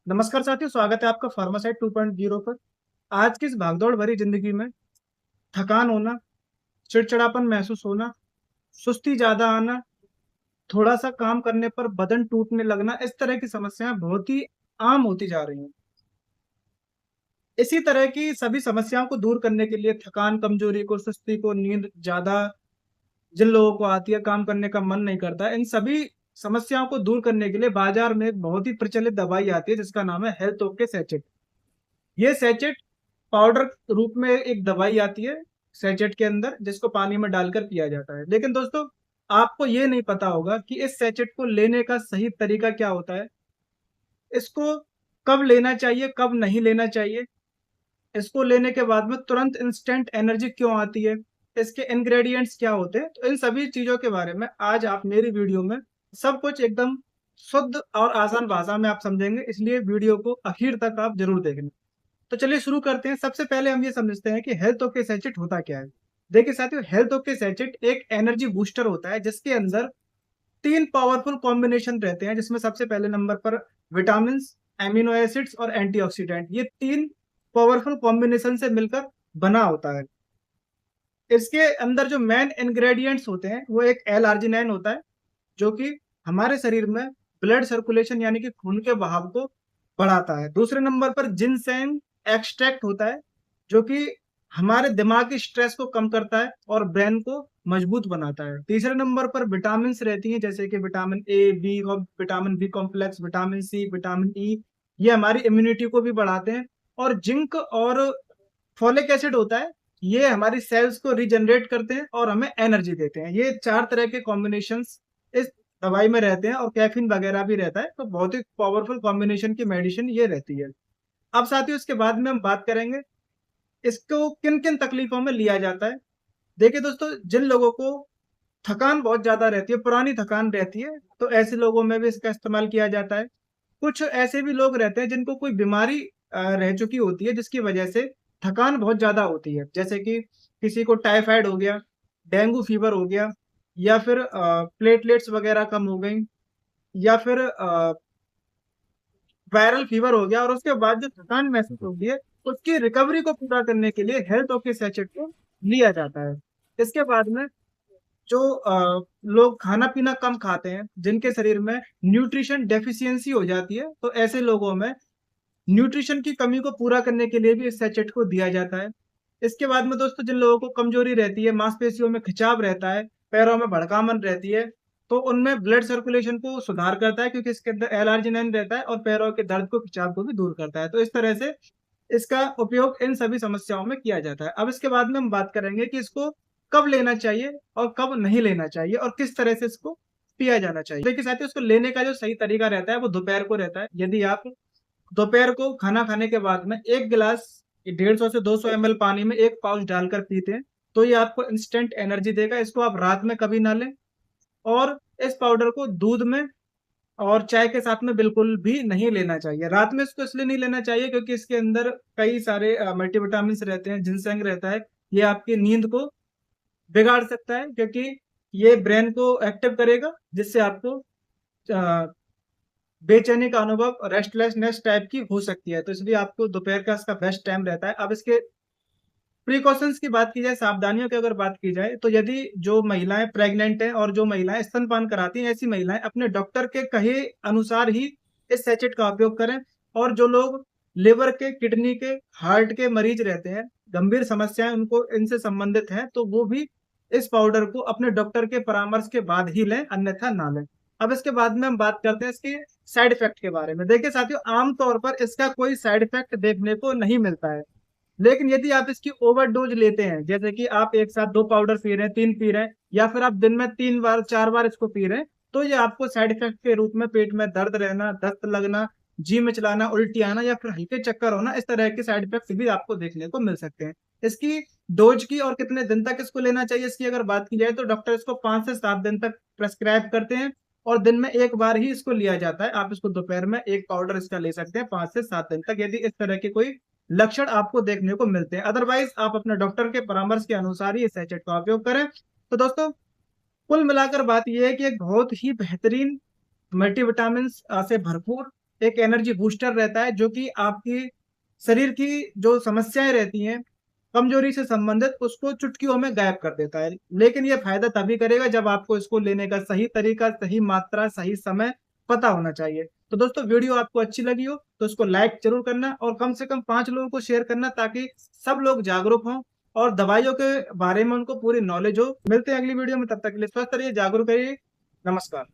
नमस्कार साथियों, स्वागत है आपका फार्मासाइट 2.0 पर। आज की इस भागदौड़ भरी जिंदगी में थकान होना, चिड़चिड़ापन महसूस होना, सुस्ती ज्यादा आना, थोड़ा सा काम करने पर बदन टूटने लगना, इस तरह की समस्याएं बहुत ही आम होती जा रही हैं। इसी तरह की सभी समस्याओं को दूर करने के लिए थकान, कमजोरी को, सुस्ती को, नींद ज्यादा जिन लोगों को आती है, काम करने का मन नहीं करता, इन सभी समस्याओं को दूर करने के लिए बाजार में एक बहुत ही प्रचलित दवाई आती है जिसका नाम है हेल्थ ओके सैचेट। ये सैचेट पाउडर रूप में एक दवाई आती है सैचेट के अंदर, जिसको पानी में डालकर पिया जाता है। लेकिन दोस्तों, आपको ये नहीं पता होगा कि इस सैचेट को लेने का सही तरीका क्या होता है, इसको कब लेना चाहिए, कब नहीं लेना चाहिए, इसको लेने के बाद में तुरंत इंस्टेंट एनर्जी क्यों आती है, इसके इंग्रेडिएंट्स क्या होते हैं। तो इन सभी चीजों के बारे में आज आप मेरी वीडियो में सब कुछ एकदम शुद्ध और आसान भाषा में आप समझेंगे, इसलिए वीडियो को आखिर तक आप जरूर देखना। तो चलिए शुरू करते हैं। सबसे पहले हम ये समझते हैं कि हेल्थ ओके सैचेट होता क्या है। देखिए साथियों, हेल्थ ओके सैचेट एक एनर्जी बूस्टर होता है जिसके अंदर तीन पावरफुल कॉम्बिनेशन रहते हैं, जिसमें सबसे पहले नंबर पर विटामिन, एमिनो एसिड्स और एंटीऑक्सीडेंट, ये तीन पावरफुल कॉम्बिनेशन से मिलकर बना होता है। इसके अंदर जो मेन इंग्रेडिएंट्स होते हैं वो एक एल आर्जिनाइन होता है, जो कि हमारे शरीर में ब्लड सर्कुलेशन यानी कि खून के बहाव को बढ़ाता है। दूसरे नंबर पर जिनसेंग एक्सट्रैक्ट होता है, जो कि हमारे दिमागी स्ट्रेस को कम करता है और ब्रेन को मजबूत बनाता है। तीसरे नंबर पर विटामिन रहती हैं, जैसे कि विटामिन ए, बी और vitamin B complex, vitamin C, vitamin E, ये हमारी इम्यूनिटी को भी बढ़ाते हैं। और जिंक और फॉलिक एसिड होता है, ये हमारी सेल्स को रीजनरेट करते हैं और हमें एनर्जी देते हैं। ये चार तरह के कॉम्बिनेशंस इस दवाई में रहते हैं और कैफीन वगैरह भी रहता है, तो बहुत ही पावरफुल कॉम्बिनेशन की मेडिसिन ये रहती है। अब साथियों, इसके बाद में हम बात करेंगे इसको किन किन तकलीफों में लिया जाता है। देखिए दोस्तों, जिन लोगों को थकान बहुत ज्यादा रहती है, पुरानी थकान रहती है, तो ऐसे लोगों में भी इसका इस्तेमाल किया जाता है। कुछ ऐसे भी लोग रहते हैं जिनको कोई बीमारी रह चुकी होती है, जिसकी वजह से थकान बहुत ज्यादा होती है, जैसे कि किसी को टाइफाइड हो गया, डेंगू फीवर हो गया, या फिर प्लेटलेट्स वगैरह कम हो गई, या फिर वायरल फीवर हो गया, और उसके बाद जो थकान महसूस होती है उसकी रिकवरी को पूरा करने के लिए हेल्थ ओके सैचेट को लिया जाता है। इसके बाद में जो लोग खाना पीना कम खाते हैं, जिनके शरीर में न्यूट्रिशन डेफिशिएंसी हो जाती है, तो ऐसे लोगों में न्यूट्रिशन की कमी को पूरा करने के लिए भी इस सैचेट को दिया जाता है। इसके बाद में दोस्तों, जिन लोगों को कमजोरी रहती है, मांसपेशियों में खिंचाव रहता है, पैरों में भड़कामन रहती है, तो उनमें ब्लड सर्कुलेशन को सुधार करता है, क्योंकि इसके अंदर एल-आर्जिनिन रहता है और पैरों के दर्द को, खिंचाव को भी दूर करता है। तो इस तरह से इसका उपयोग इन सभी समस्याओं में किया जाता है। अब इसके बाद में हम बात करेंगे कि इसको कब लेना चाहिए और कब नहीं लेना चाहिए और किस तरह से इसको पिया जाना चाहिए। देखिए साथियों, इसको लेने का जो सही तरीका रहता है वो दोपहर को रहता है। यदि आप दोपहर को खाना खाने के बाद में एक गिलास 150 से 200 ml पानी में एक पाउच डालकर पीते हैं, तो ये आपको इंस्टेंट एनर्जी देगा। इसको आप रात में कभी ना लें, और इस पाउडर को दूध में और चाय के साथ में बिल्कुल भी नहीं लेना चाहिए। रात में इसको इसलिए नहीं लेना चाहिए क्योंकि इसके अंदर कई सारे मल्टीविटामिन रहते हैं, जिनसेंग रहता है। ये आपकी नींद को बिगाड़ सकता है, क्योंकि ये ब्रेन को एक्टिव करेगा, जिससे आपको अ, बेचैनी का अनुभव, रेस्टलेसनेस टाइप की हो सकती है। तो इसलिए आपको दोपहर का इसका बेस्ट टाइम रहता है। अब इसके प्रिकॉशंस की बात की जाए, सावधानियों की अगर बात की जाए, तो यदि जो महिलाएं प्रेग्नेंट हैं और जो महिलाएं स्तनपान कराती हैं, ऐसी महिलाएं अपने डॉक्टर के कहे अनुसार ही इस सैचेट का उपयोग करें। और जो लोग लिवर के, किडनी के, हार्ट के मरीज रहते हैं, गंभीर समस्याएं उनको इनसे संबंधित हैं, तो वो भी इस पाउडर को अपने डॉक्टर के परामर्श के बाद ही लें, अन्यथा ना लें। अब इसके बाद में हम बात करते हैं इसके साइड इफेक्ट के बारे में। देखिए साथियों, आमतौर पर इसका कोई साइड इफेक्ट देखने को नहीं मिलता है, लेकिन यदि आप इसकी ओवरडोज लेते हैं, जैसे कि आप एक साथ 2 पाउडर पी रहे हैं, 3 पी रहे हैं, या फिर आप दिन में 3 बार 4 बार इसको पी रहे हैं, तो ये आपको साइड इफेक्ट के रूप में पेट में दर्द रहना, दस्त लगना, जी मिचलाना, उल्टी आना, या फिर हल्के चक्कर होना, इस तरह के साइड इफेक्ट भी आपको देखने को मिल सकते हैं। इसकी डोज की और कितने दिन तक इसको लेना चाहिए, इसकी अगर बात की जाए, तो डॉक्टर इसको 5 से 7 दिन तक प्रेस्क्राइब करते हैं, और दिन में एक बार ही इसको लिया जाता है। आप इसको दोपहर में एक पाउडर इसका ले सकते हैं 5 से 7 दिन तक, यदि इस तरह के कोई लक्षण आपको देखने को मिलते हैं। अदरवाइज आप अपने डॉक्टर के परामर्श के अनुसार ही इस सैचेट का उपयोग करें। तो दोस्तों, कुल मिलाकर बात यह है कि एक बहुत ही बेहतरीन मल्टीविटामिन से भरपूर एक एनर्जी बूस्टर रहता है जो कि आपकी शरीर की जो समस्याएं रहती हैं कमजोरी से संबंधित उसको चुटकियों में गायब कर देता है। लेकिन ये फायदा तभी करेगा जब आपको इसको लेने का सही तरीका, सही मात्रा, सही समय पता होना चाहिए। तो दोस्तों वीडियो आपको अच्छी लगी हो तो उसको लाइक जरूर करना और कम से कम 5 लोगों को शेयर करना ताकि सब लोग जागरूक हों और दवाइयों के बारे में उनको पूरी नॉलेज हो। मिलते हैं अगली वीडियो में, तब तक के लिए स्वस्थ रहिए, जागरूक रहिए। नमस्कार।